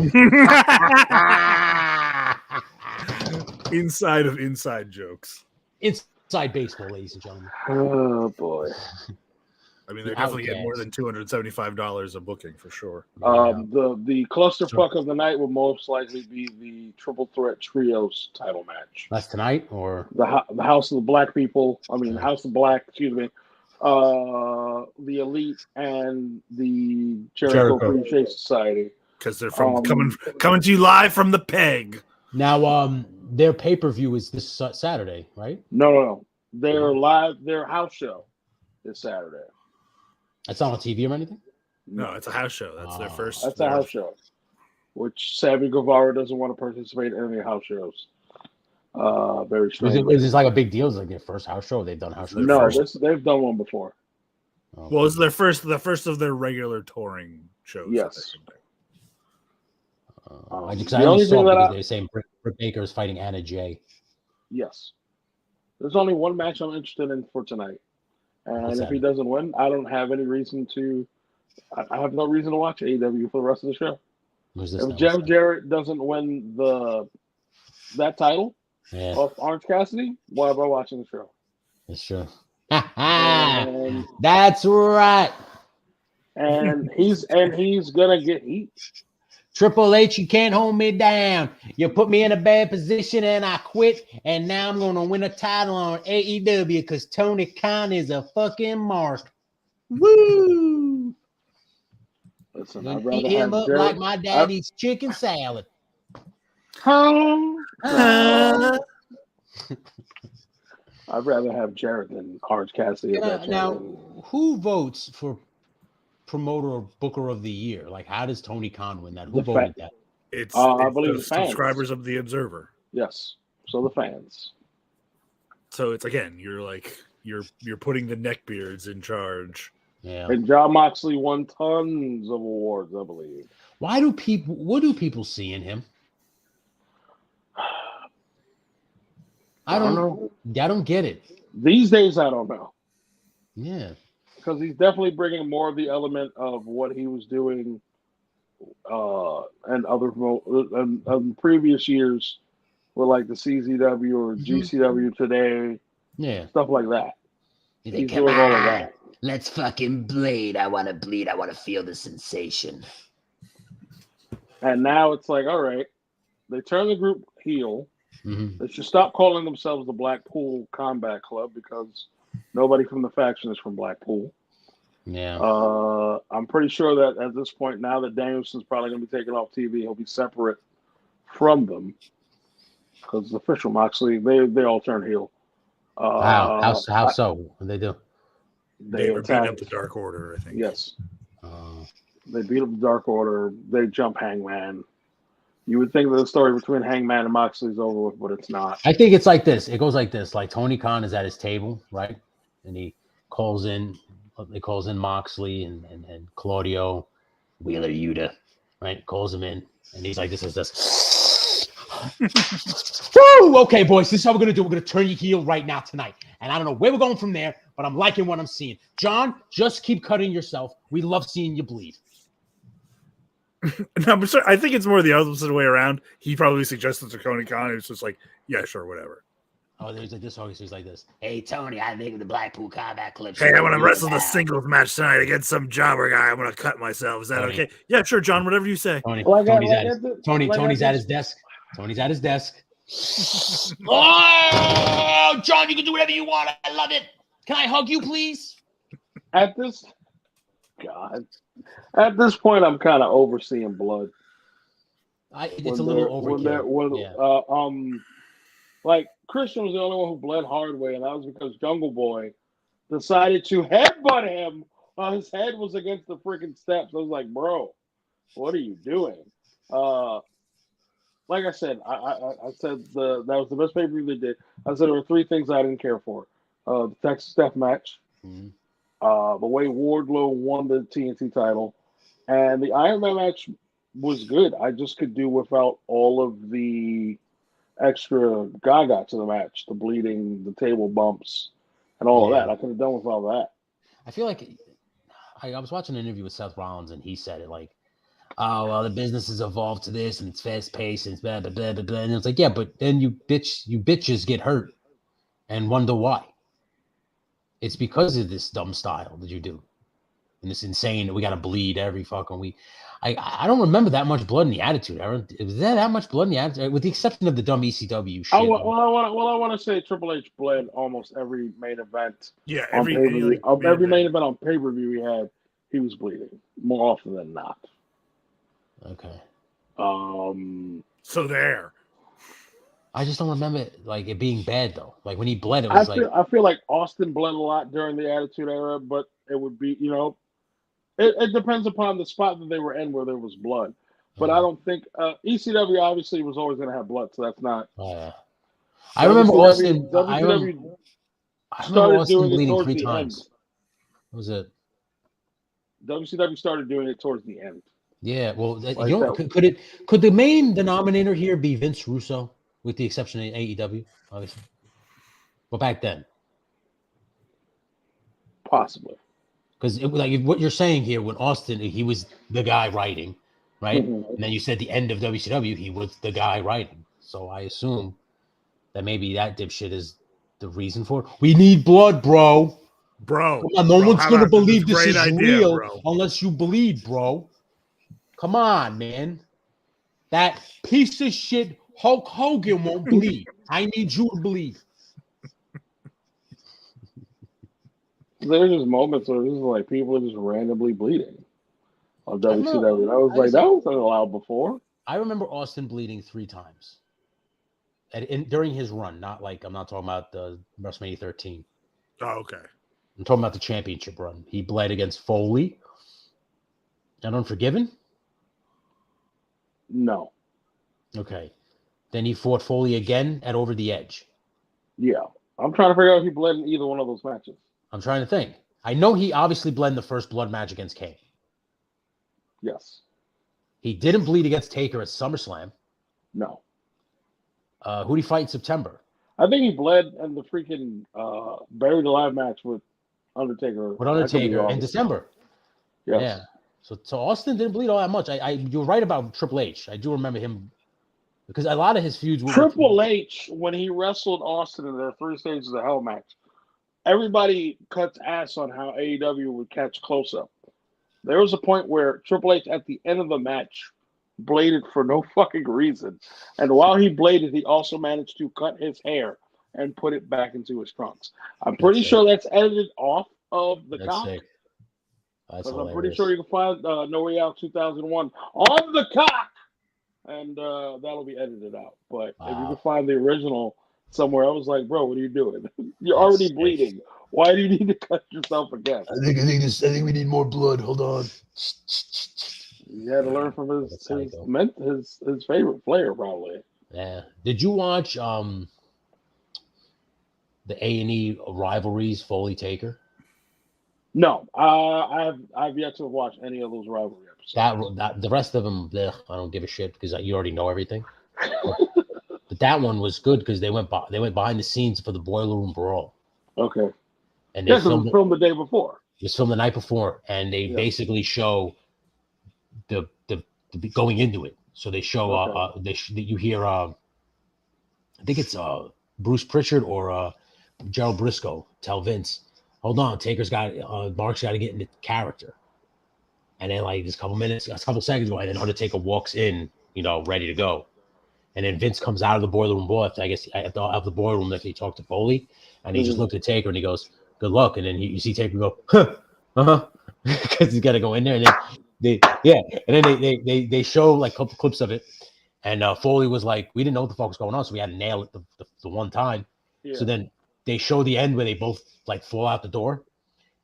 Inside of inside jokes. Inside baseball, ladies and gentlemen. Oh boy. I mean, they're definitely getting more than $275 a booking for sure. The clusterfuck of the night will most likely be the Triple Threat Trios title match. That's tonight, or the House of the Black people. I mean, House of Black. Excuse me. The Elite and the Jericho Appreciation Society. Because they're from coming to you live from the Peg. Now, their pay-per-view is this Saturday, right? No. Their house show is Saturday. It's not on TV or anything? No, it's a house show. That's their first. That's a house show, which Sammy Guevara doesn't want to participate in any house shows. Very strange. Is this like a big deal? Is it like their first house show? They've done house shows? No, they've done one before. Okay. Well, it's the first of their regular touring shows. Yes. I only saw because they were saying Britt Baker is fighting Anna Jay. Yes. There's only one match I'm interested in for tonight. And if he doesn't win, I don't have any reason to. I have no reason to watch AEW for the rest of the show. If Jeff Jarrett doesn't win that title of Orange Cassidy, why am I watching the show? That's true. That's right. And he's gonna get heat. Triple H, you can't hold me down. You put me in a bad position and I quit. And now I'm going to win a title on AEW because Tony Khan is a fucking mark. Woo! Listen, I'd rather eat him up Jarrett, like my daddy's chicken salad. I'd rather have Jarrett than Orange Cassidy. Now, who votes for promoter or booker of the year? Like, how does Tony Khan win that? Who voted that? It's I believe the subscribers of the Observer. Yes, so the fans. So it's again, you're putting the neckbeards in charge. Yeah. And Jon Moxley won tons of awards, I believe. What do people see in him? I don't know. I don't get it. These days, I don't know. Yeah. Because he's definitely bringing more of the element of what he was doing and other and previous years were like the CZW or GCW today. Yeah. Stuff like that. He's doing all of that. Let's fucking bleed. I want to bleed. I want to feel the sensation. And now it's like, all right, they turn the group heel. Mm-hmm. They should stop calling themselves the Blackpool Combat Club because nobody from the faction is from Blackpool. Yeah. I'm pretty sure that at this point, now that Danielson's probably going to be taken off TV, he'll be separate from them because the official Moxley, they all turn heel. How so? What they do? They beat up the Dark Order, I think. Yes. They beat up the Dark Order. They jump Hangman. You would think that the story between Hangman and Moxley is over with, but it's not. I think it's like this. It goes like this. Like Tony Khan is at his table, right? And he calls in Moxley and Claudio Wheeler Yuta, right? Calls him in. And he's like, this is this. Woo! Okay, boys, this is how we're going to do. We're going to turn you heel right now tonight. And I don't know where we're going from there, but I'm liking what I'm seeing. John, just keep cutting yourself. We love seeing you bleed. No, but I think it's more the opposite way around. He probably suggested to Tony Khan. It's just like, yeah, sure, whatever. Oh, there's like this. He's like this. Hey, Tony, I think the Blackpool Combat Club. Hey, I want to wrestle the singles match tonight against some jobber guy. I'm going to cut myself. Is that okay? Yeah, sure, John. Whatever you say. Tony's at his desk. Tony's at his desk. Oh, John, you can do whatever you want. I love it. Can I hug you, please? At this point, I'm kind of overseeing blood. It's a little overkill. Like Christian was the only one who bled hard way, and that was because Jungle Boy decided to headbutt him while his head was against the freaking steps. I was like, bro, what are you doing? Like I said, I said that was the best pay-per-view they did. I said there were three things I didn't care for. The Texas Death Match, the way Wardlow won the TNT title, and the Iron Man match was good. I just could do without all of the extra gaga to the match, the bleeding, the table bumps, and all of that. I could have done with all that. I feel like I was watching an interview with Seth Rollins, and he said it like, oh, well, the business has evolved to this, and it's fast-paced, and it's blah, blah, blah, blah, blah. And it's like, yeah, but then you bitches get hurt and wonder why. It's because of this dumb style that you do. in this insane, we got to bleed every fucking week. I don't remember that much blood in the Attitude Era. Was there that much blood in the Attitude, with the exception of the dumb ECW shit? I want to say Triple H bled almost every main event. Yeah, every main event on pay-per-view he was bleeding more often than not. Okay. So there. I just don't remember it being bad though. Like when he bled, it was I feel like Austin bled a lot during the Attitude Era, but it would be, it depends upon the spot that they were in where there was blood. But I don't think ECW obviously was always going to have blood, so that's not. I remember Austin. WCW started doing it towards 3 times. What was it? WCW started doing it towards the end. Yeah, well, could the main denominator here be Vince Russo, with the exception of AEW, obviously? But back then, possibly. Because what you're saying here, when Austin, he was the guy writing, right? Mm-hmm. And then you said the end of WCW, he was the guy writing. So I assume that maybe that dipshit is the reason for it. We need blood, bro. Bro. Come on, no one's going to believe this is real bro. unless you bleed, bro. Come on, man. That piece of shit Hulk Hogan won't bleed. I need you to bleed. There's just moments where this is like people are just randomly bleeding on WCW. I was like, that wasn't allowed before. I remember Austin bleeding 3 times during his run. I'm not talking about the WrestleMania 13. Oh, okay. I'm talking about the championship run. He bled against Foley and Unforgiven. No. Okay. Then he fought Foley again at Over the Edge. Yeah. I'm trying to figure out if he bled in either one of those matches. I'm trying to think. I know he obviously bled in the first blood match against Kane. Yes. He didn't bleed against Taker at SummerSlam. No. Who did he fight in September? I think he bled in the freaking Buried Alive match with Undertaker. With Undertaker in December. Yes. Yeah. So Austin didn't bleed all that much. You're right about Triple H. I do remember him because a lot of his feuds were Triple H, when he wrestled Austin in their 3 stages of hell match, everybody cuts ass on how AEW would catch close up. There was a point where Triple H at the end of the match bladed for no fucking reason. And while he bladed, he also managed to cut his hair and put it back into his trunks. I'm pretty sure that's edited off of the cock. Because I'm pretty sure you can find No Way Out 2001 on the cock. And that'll be edited out. But if you can find the original somewhere, I was like, bro, what are you doing? You're already bleeding. Why do you need to cut yourself again? I think we need more blood. Hold on. You had to learn from his favorite player, probably. Yeah. Did you watch the A&E rivalries, Foley Taker? No, I've yet to watch any of those rivalry episodes. That the rest of them, I don't give a shit because you already know everything. But that one was good because they went behind the scenes for the Boiler Room Brawl. Okay. And they filmed the day before. It was filmed the night before, and they basically show the going into it. So they show you hear I think it's Bruce Pritchard or Gerald Briscoe tell Vince, hold on, Mark's got to get into character. And then just a couple seconds ago, and then Undertaker walks in, ready to go. And then Vince comes out of the Boiler Room Brawl after the Boiler Room after he talked to Foley, and he just looked at Taker and he goes, "Good luck." And then you see Taker go, because he's got to go in there. And then they show a couple clips of it, and Foley was like, "We didn't know what the fuck was going on, so we had to nail it the one time." Yeah. So then they show the end where they both fall out the door,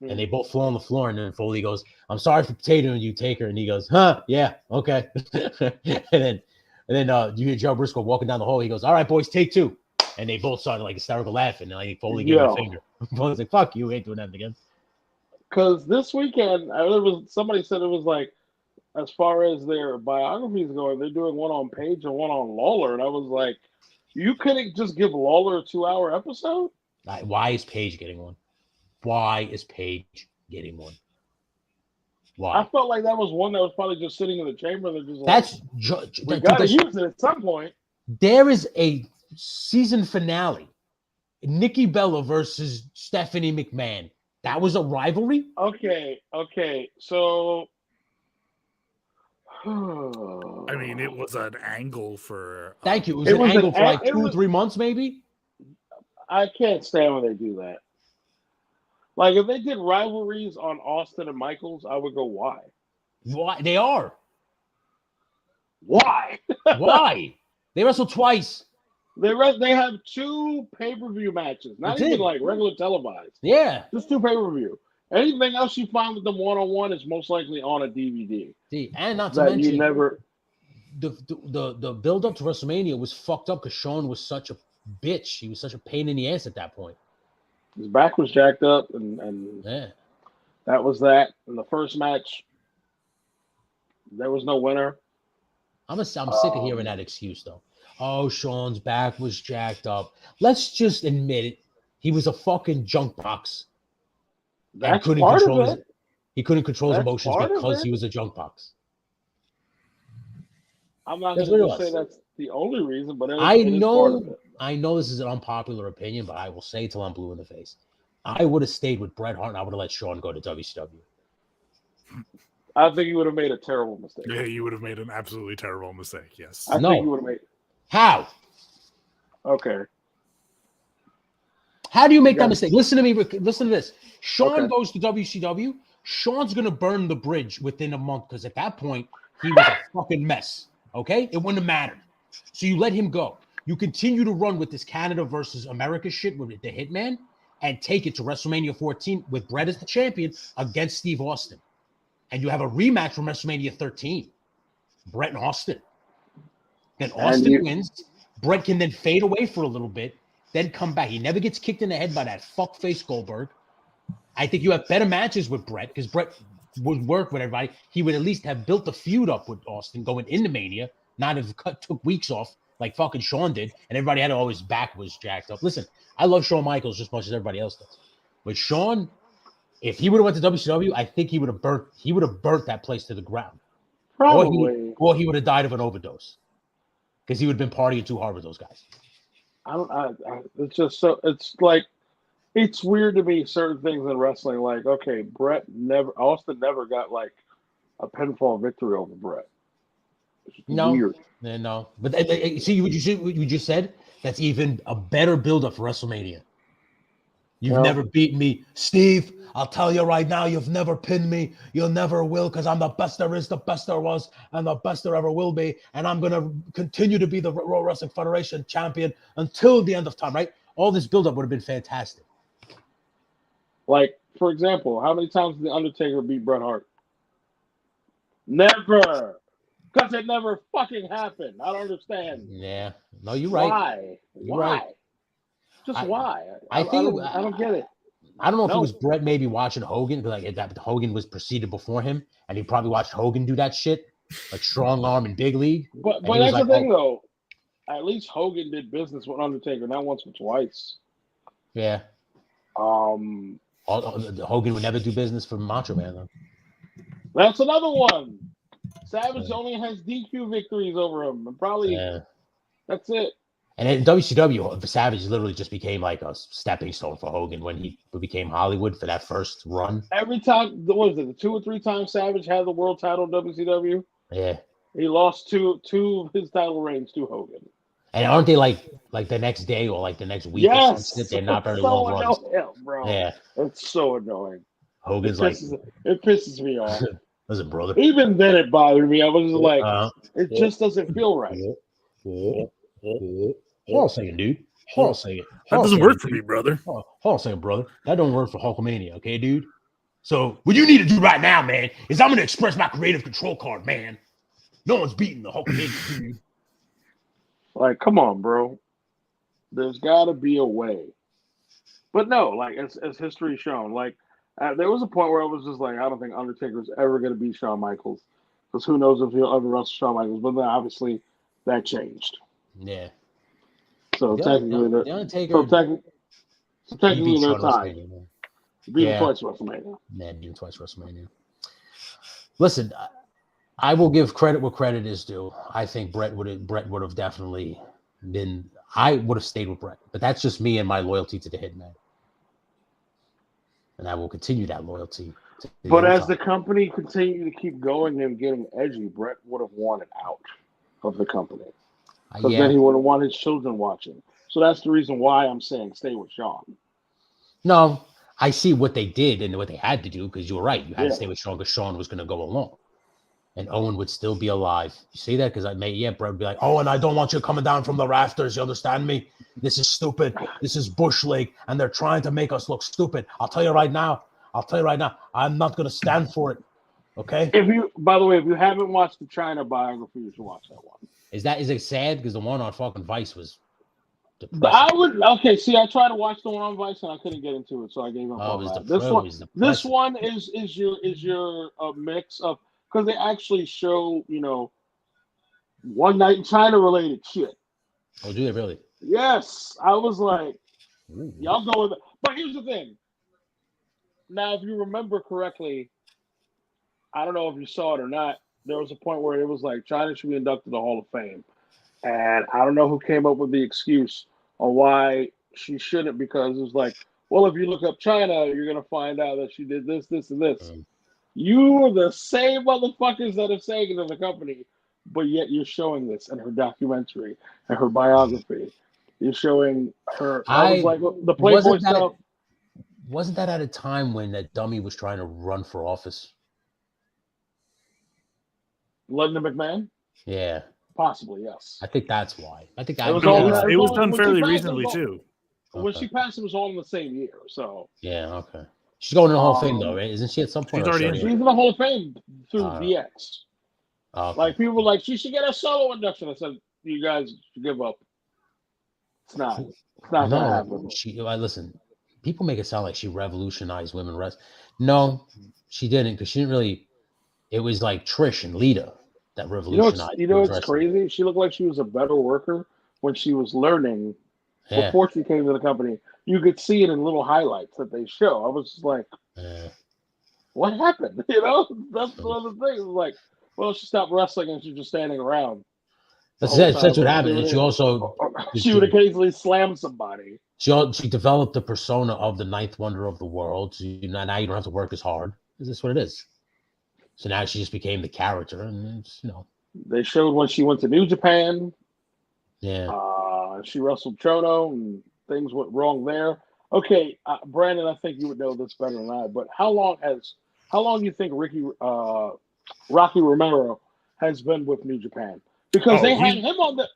and they both fall on the floor. And then Foley goes, "I'm sorry for potatoing you, Taker," and he goes, "Yeah, okay." And then you hear Joe Briscoe walking down the hall. He goes, "All right, boys, take 2." And they both started hysterical laughing. And I think Foley gave him a finger. Foley's like, "Fuck you, ain't doing that again." Because this weekend, somebody said it was as far as their biographies go, they're doing one on Page and one on Lawler. And I was like, you couldn't just give Lawler a 2-hour episode? Why is Page getting one? Why is Page getting one? Why? I felt like that was one that was probably just sitting in the chamber. They're just we got to use it at some point. There is a season finale. Nikki Bella versus Stephanie McMahon. That was a rivalry? Okay. So I mean, it was an angle for. Thank you. It was It an was angle an for like a- it 2 or was- 3 months, maybe. I can't stand when they do that. Like if they did rivalries on Austin and Michaels, I would go, why? Why? They are. Why? Why? They wrestled twice. They have 2 pay-per-view matches, not That's even it. like regular televised. Yeah. Just 2 pay-per-view. Anything else you find with them one-on-one is most likely on a DVD. See, and not to That mention you never. the build up to WrestleMania was fucked up because Shawn was such a bitch. He was such a pain in the ass at that point. His back was jacked up, and Yeah. that was that. In the first match, there was no winner. I'm sick of hearing that excuse though. Oh, Shawn's back was jacked up. Let's just admit it. He was a fucking junk box. That's part of it. He couldn't control his That's emotions part of because it. he was a junk box. I'm not That's going what to it say was. that's the only reason, but it is I part of know it. this is an unpopular opinion, but I will say it till I'm blue in the face. I would have stayed with Bret Hart and I would have let Shawn go to WCW. I think you would have made a terrible mistake. Yeah, you would have made an absolutely terrible mistake. Yes. I No. think you would have made. How? Okay. How do you make that Yeah. mistake? Listen to me. Listen to this. Shawn Okay. goes to WCW. Shawn's going to burn the bridge within a month because at that point, he was a fucking mess. Okay? It wouldn't have mattered. So you let him go. You continue to run with this Canada versus America shit with the Hitman and take it to WrestleMania 14 with Bret as the champion against Steve Austin. And you have a rematch from WrestleMania 13. Bret and Austin. Then Austin wins. Bret can then fade away for a little bit, then come back. He never gets kicked in the head by that fuckface Goldberg. I think you have better matches with Bret because Bret would work with everybody. He would at least have built the feud up with Austin going into Mania, not have took weeks off like fucking Shawn did, and everybody had his back was jacked up. Listen, I love Shawn Michaels just as much as everybody else does. But Shawn, if he would have went to WCW, I think he would have burnt that place to the ground. Probably. Or he would have died of an overdose. Because he would have been partying too hard with those guys. It's just so. It's like it's weird to me. Certain things in wrestling, like Austin never got like a pinfall victory over Bret. No, weird. No. But see what you just said. That's even a better build-up for WrestleMania. You've never beaten me, Steve. I'll tell you right now, you've never pinned me. You'll never will, because I'm the best there is, the best there was, and the best there ever will be. And I'm going to continue to be the Raw Wrestling Federation champion until the end of time, right? All this buildup would have been fantastic. Like, for example, how many times did The Undertaker beat Bret Hart? Never. Because it never fucking happened. I don't understand. Yeah. No, you're right. Why? You're Why? right. Just why? I don't get it. I don't know if it was Bret maybe watching Hogan, because like that Hogan was preceded before him, and he probably watched Hogan do that shit, like Strong Arm and Big League. But that's the thing, though. At least Hogan did business with Undertaker, not once but twice. Yeah. Hogan would never do business for Macho Man, though. That's another one. Savage only has DQ victories over him, and probably that's it. And in WCW, Savage literally just became like a stepping stone for Hogan when he became Hollywood for that first run. Every time, what was it, the 2 or 3 times Savage had the world title in WCW? Yeah. He lost two of his title reigns to Hogan. And aren't they like the next day or like the next week or something? They're not very long runs. Bro. Yeah. It's so annoying. Hogan's it pisses me off. Listen, brother. Even then it bothered me. I was just like, it just doesn't feel right. Hold on a second, dude. Hold on a second. That doesn't work for me, brother. Hold on a second, brother. That don't work for Hulkamania, okay, dude? So what you need to do right now, man, is I'm going to express my creative control card, man. No one's beating the Hulkamania, dude. Like, come on, bro. There's got to be a way. But no, like, as history shown, like, there was a point where I was just like, I don't think Undertaker's ever going to beat Shawn Michaels. Because who knows if he'll ever wrestle Shawn Michaels. But then, obviously, that changed. Yeah. So technically, the Undertaker. So technically, they're tied. Beat him twice WrestleMania. Yeah, beat him twice WrestleMania. Listen, I will give credit where credit is due. I think Bret would have definitely been. I would have stayed with Bret, but that's just me and my loyalty to the Hitman. and I will continue that loyalty. But as the company continued to keep going and getting edgy, Brett would have wanted out of the company. Because then he would have wanted his children watching. So that's the reason why I'm saying stay with Sean. No, I see what they did and what they had to do, because you were right. You had to stay with Sean because Sean was going to go along. And Owen would still be alive. You see that? Because Brett would be like, Owen, I don't want you coming down from the rafters. You understand me? This is stupid. This is Bush League, and they're trying to make us look stupid. I'll tell you right now, I'm not going to stand for it. Okay? By the way, if you haven't watched the China biography, you should watch that one. Is it sad? Because the one on fucking Vice was depressing. I tried to watch the one on Vice and I couldn't get into it, so I gave up on that. This one is your mix of, because they actually show, one night in China related shit. Oh, do they really? Yes. I was like, y'all go with it. But here's the thing. Now, if you remember correctly, I don't know if you saw it or not, there was a point where it was like China should be inducted to the Hall of Fame. And I don't know who came up with the excuse on why she shouldn't, because it was like, well, if you look up China, you're going to find out that she did this, this, and this. You are the same motherfuckers that are saying it in the company, but yet you're showing this in her documentary and her biography. You're showing her. I was like, the Playboy stuff. Wasn't that at a time when that dummy was trying to run for office? London McMahon? Yeah. Possibly, yes. I think that's why. I think it was done fairly recently, too. When she passed, it was all in the same year, so. Yeah, okay. She's going in the Hall of Fame, though, right? Isn't she at some point? She's in the Hall of Fame through DX. Okay. Like, people were like, she should get a solo induction. I said, you guys should give up. It's not going to happen. Listen, people make it sound like she revolutionized women wrestling. No, she didn't, because she didn't really. It was like Trish and Lita that revolutionized. You know what's crazy? She looked like she was a better worker when she was learning before she came to the company. You could see it in little highlights that they show. I was just like, what happened? That's one of the things. Like, well, she stopped wrestling and she's just standing around. That's what happened. And she would occasionally slam somebody. She developed the persona of the ninth wonder of the world. So now you don't have to work as hard. Is this what it is? So now she just became the character, and it's, They showed when she went to New Japan. Yeah. She wrestled Chono, and things went wrong there. Okay, Brandon, I think you would know this better than I. But how long do you think Rocky Romero has been with New Japan? Because they had him on the.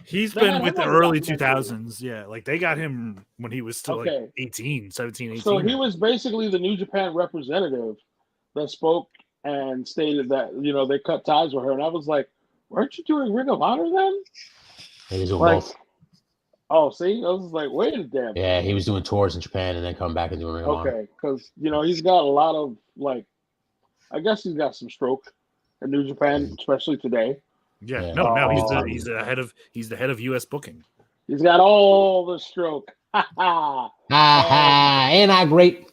He's been with the early 2000s. Yeah, like they got him when he was still like 17, 18. So he was basically the New Japan representative that spoke and stated that, they cut ties with her. And I was like, weren't you doing Ring of Honor then? He was doing both. Oh, see? I was like, wait a damn. Yeah, he was doing tours in Japan and then come back and doing Ring of Honor. Okay, because, he's got a lot of, I guess he's got some stroke in New Japan, especially today. Yeah, he's the head of U.S. booking. He's got all the stroke. Ha ha. Ain't I great?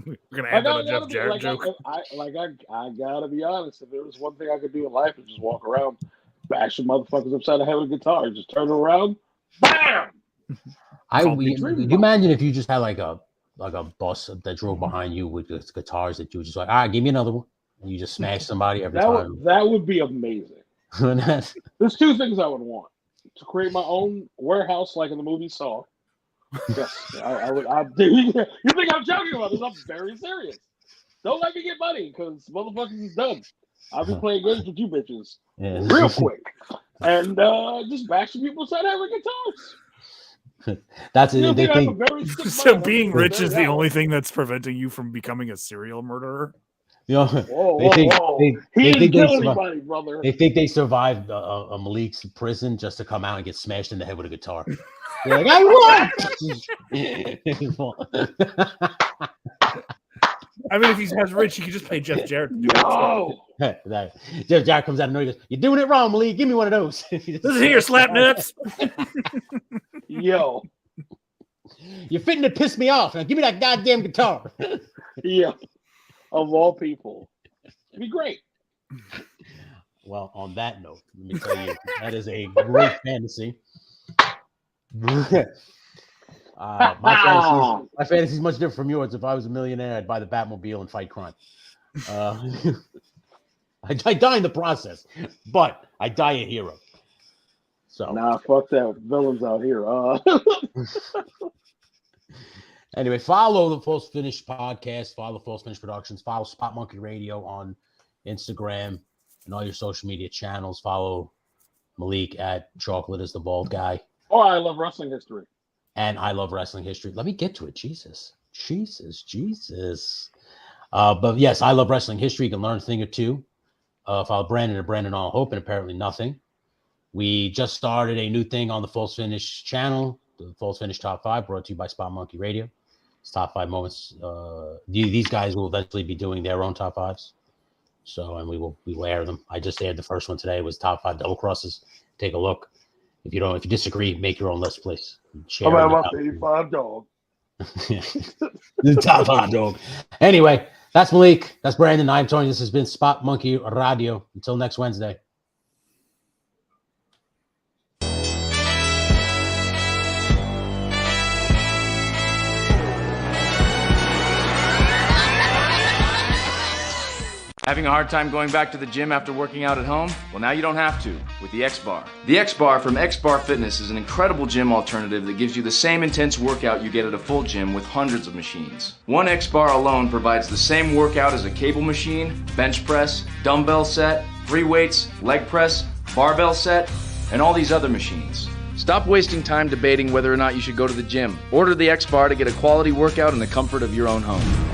We're gonna add that Jeff Jarrett joke. I gotta be honest. If there was one thing I could do in life, is just walk around, bashing motherfuckers upside the head with a guitar, just turn around, bam. Would you imagine if you just had like a bus that drove behind you with guitars that you were just like, all right, give me another one, and you just smash somebody every time? That would be amazing. There's two things I would want: to create my own warehouse, like in the movie Saw. Yes, I would. You think I'm joking about this? I'm very serious. Don't let me get money, because motherfuckers is dumb. I'll be playing games with you bitches real quick, and just bashing people inside having guitars. That's it. They think so. Being rich is the only thing that's preventing you from becoming a serial murderer. They think they survived a Malik's prison just to come out and get smashed in the head with a guitar. They're like, I won. I mean, if he's as rich, he could just pay Jeff Jarrett to do it. Jeff Jarrett comes out and goes, "You're doing it wrong, Malik. Give me one of those." Listen here, slap nuts. Yo, you're fitting to piss me off. Now give me that goddamn guitar. Yeah. Of all people. It'd be great. Well, on that note, let me tell you, that is a great fantasy. My fantasy is much different from yours. If I was a millionaire, I'd buy the Batmobile and fight crime. I die in the process, but I die a hero. So nah, fuck that. Villains out here. Anyway, follow the False Finish podcast, follow False Finish Productions, follow Spot Monkey Radio on Instagram and all your social media channels. Follow Malik at Chocolate is the Bald Guy. Oh, I love wrestling history. And I love wrestling history. Let me get to it. Jesus. But yes, I love wrestling history. You can learn a thing or two. Follow Brandon and Brandon All Hope and apparently nothing. We just started a new thing on the False Finish channel, the False Finish Top 5, brought to you by Spot Monkey Radio. It's top 5 moments. These guys will eventually be doing their own top 5s. So, and we will air them. I just aired the first one today. It was top 5 double crosses. Take a look. If you disagree, make your own list, please. How about my 85 dog? The top 5 dog. Anyway, that's Malik. That's Brandon. I'm Tony. This has been Spot Monkey Radio. Until next Wednesday. Having a hard time going back to the gym after working out at home? Well, now you don't have to with the X-Bar. The X-Bar from X-Bar Fitness is an incredible gym alternative that gives you the same intense workout you get at a full gym with hundreds of machines. One X-Bar alone provides the same workout as a cable machine, bench press, dumbbell set, free weights, leg press, barbell set, and all these other machines. Stop wasting time debating whether or not you should go to the gym. Order the X-Bar to get a quality workout in the comfort of your own home.